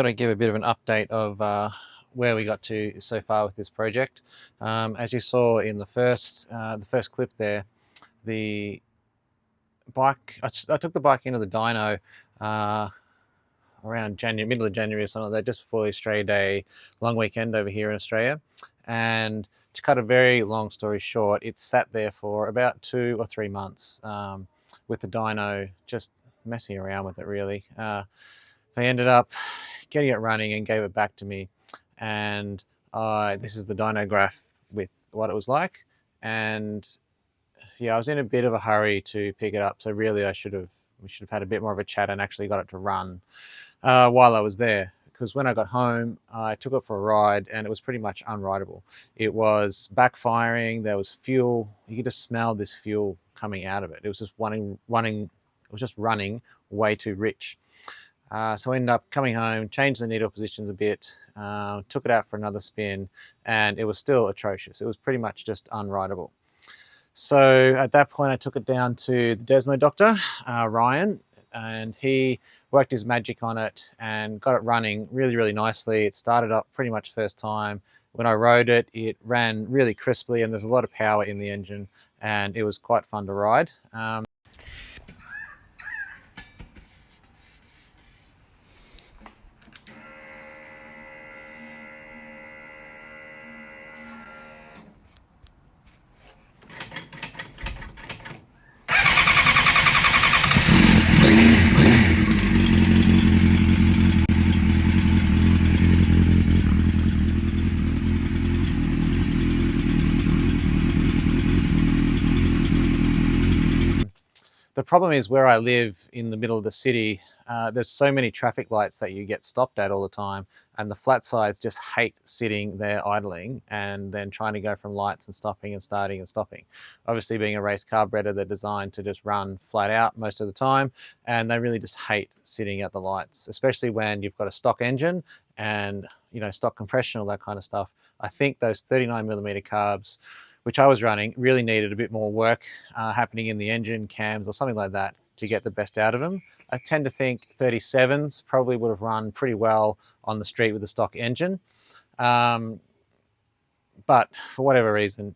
thought I'd give a bit of an update of where we got to so far with this project. As you saw in the first clip there, the bike, I took the bike into the dyno around January, middle of January or something like that, just before the Australia Day long weekend over here in Australia. And to cut a very long story short, it sat there for about 2 or 3 months with the dyno, just messing around with it really. They ended up getting it running and gave it back to me, and this is the dyno graph with what it was like. And yeah, I was in a bit of a hurry to pick it up, so really we should have had a bit more of a chat and actually got it to run while I was there, because when I got home I took it for a ride and it was pretty much unrideable. It was backfiring, there was fuel, you could just smell this fuel coming out of it. It was just running way too rich. So I ended up coming home, changed the needle positions a bit, took it out for another spin, and it was still atrocious. It was pretty much just unrideable. So at that point I took it down to the Desmo doctor, Ryan, and he worked his magic on it and got it running really, really nicely. It started up pretty much first time. When I rode it, it ran really crisply and there's a lot of power in the engine, and it was quite fun to ride. The problem is where I live in the middle of the city, there's so many traffic lights that you get stopped at all the time, and the flat sides just hate sitting there idling and then trying to go from lights and stopping and starting and stopping. Obviously, being a race carburetor, they're designed to just run flat out most of the time, and they really just hate sitting at the lights, especially when you've got a stock engine and stock compression, all that kind of stuff. I think those 39mm carbs, which I was running, really needed a bit more work happening in the engine, cams, or something like that to get the best out of them. I tend to think 37s probably would have run pretty well on the street with a stock engine. But for whatever reason,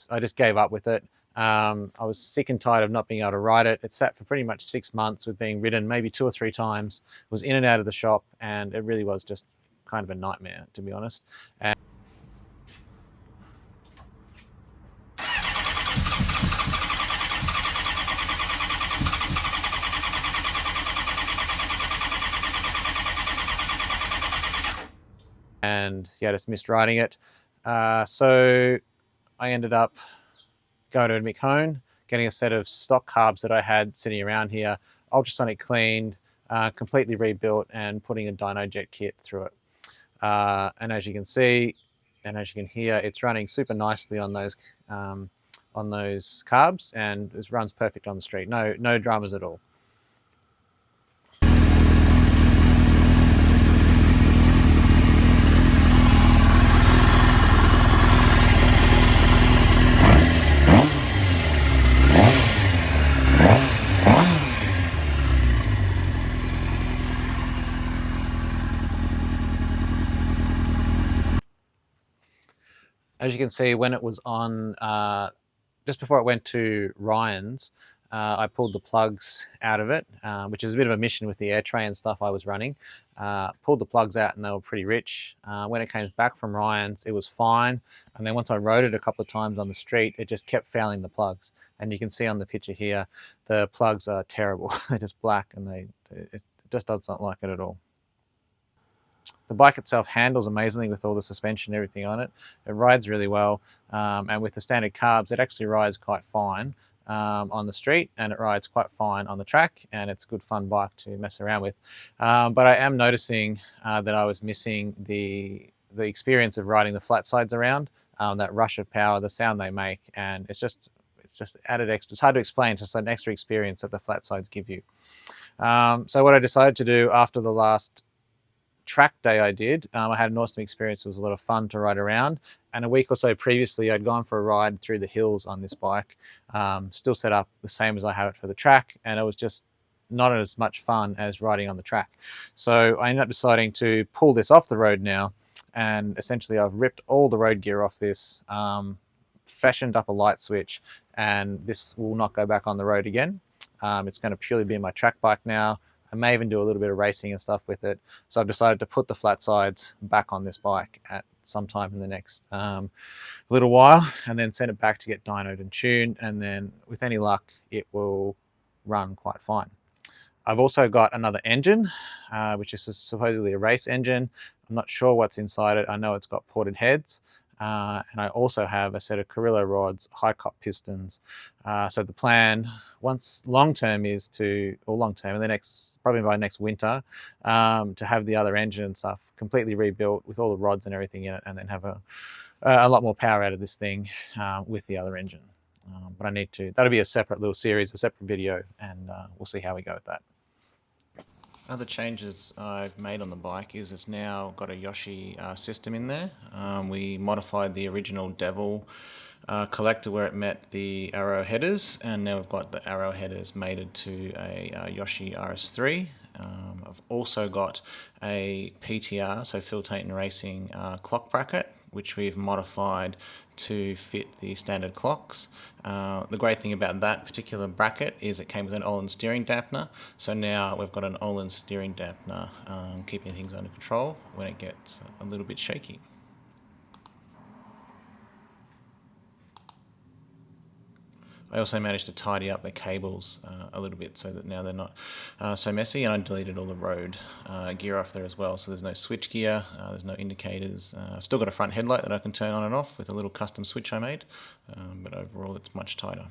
I just gave up with it. I was sick and tired of not being able to ride it. It sat for pretty much 6 months with being ridden maybe 2 or 3 times. It was in and out of the shop, and it really was just kind of a nightmare, to be honest. And yeah, just missed riding it. So I ended up going to Mick, getting a set of stock carbs that I had sitting around here, ultrasonic cleaned, completely rebuilt, and putting a Dyno jet kit through it. And as you can see, and as you can hear, it's running super nicely on those carbs, and it runs perfect on the street. No dramas at all. As you can see, when it was on, just before it went to Ryan's, I pulled the plugs out of it, which is a bit of a mission with the air tray and stuff I was running. Pulled the plugs out and they were pretty rich. When it came back from Ryan's, it was fine. And then once I rode it a couple of times on the street, it just kept fouling the plugs. And you can see on the picture here, the plugs are terrible. They're just black, and it just does not like it at all. The bike itself handles amazingly with all the suspension and everything on it. It rides really well, and with the standard carbs, it actually rides quite fine on the street, and it rides quite fine on the track, and it's a good fun bike to mess around with. But I am noticing that I was missing the experience of riding the flat sides around, that rush of power, the sound they make, and it's just added extra. It's hard to explain, it's just an extra experience that the flat sides give you. So what I decided to do after the last track day I did, I had an awesome experience. It was a lot of fun to ride around, and a week or so previously I'd gone for a ride through the hills on this bike, still set up the same as I have it for the track, and it was just not as much fun as riding on the track. So I ended up deciding to pull this off the road now, and essentially I've ripped all the road gear off this, fashioned up a light switch, and this will not go back on the road again. It's going to purely be my track bike now. I may even do a little bit of racing and stuff with it. So I've decided to put the flat sides back on this bike at some time in the next little while, and then send it back to get dynoed and tuned, and then with any luck it will run quite fine. I've also got another engine, which is supposedly a race engine. I'm not sure what's inside it. I know it's got ported heads. And I also have a set of Carrillo rods, high cop pistons. So the plan, once long-term, is to, or long-term, in the next, probably by next winter, to have the other engine and stuff completely rebuilt with all the rods and everything in it, and then have a lot more power out of this thing with the other engine. But I need to, that'll be a separate little series, a separate video, and we'll see how we go with that. Other changes I've made on the bike is it's now got a Yoshi system in there. We modified the original Devil collector where it met the arrow headers, and now we've got the arrow headers mated to a Yoshi RS3. I've also got a PTR, so Phil Tainton Racing clock bracket, which we've modified to fit the standard clocks. The great thing about that particular bracket is it came with an Öhlins steering dampener, so now we've got an Öhlins steering dampener keeping things under control when it gets a little bit shaky. I also managed to tidy up the cables a little bit so that now they're not so messy, and I deleted all the road gear off there as well, so there's no switch gear, there's no indicators. I've still got a front headlight that I can turn on and off with a little custom switch I made, but overall it's much tighter.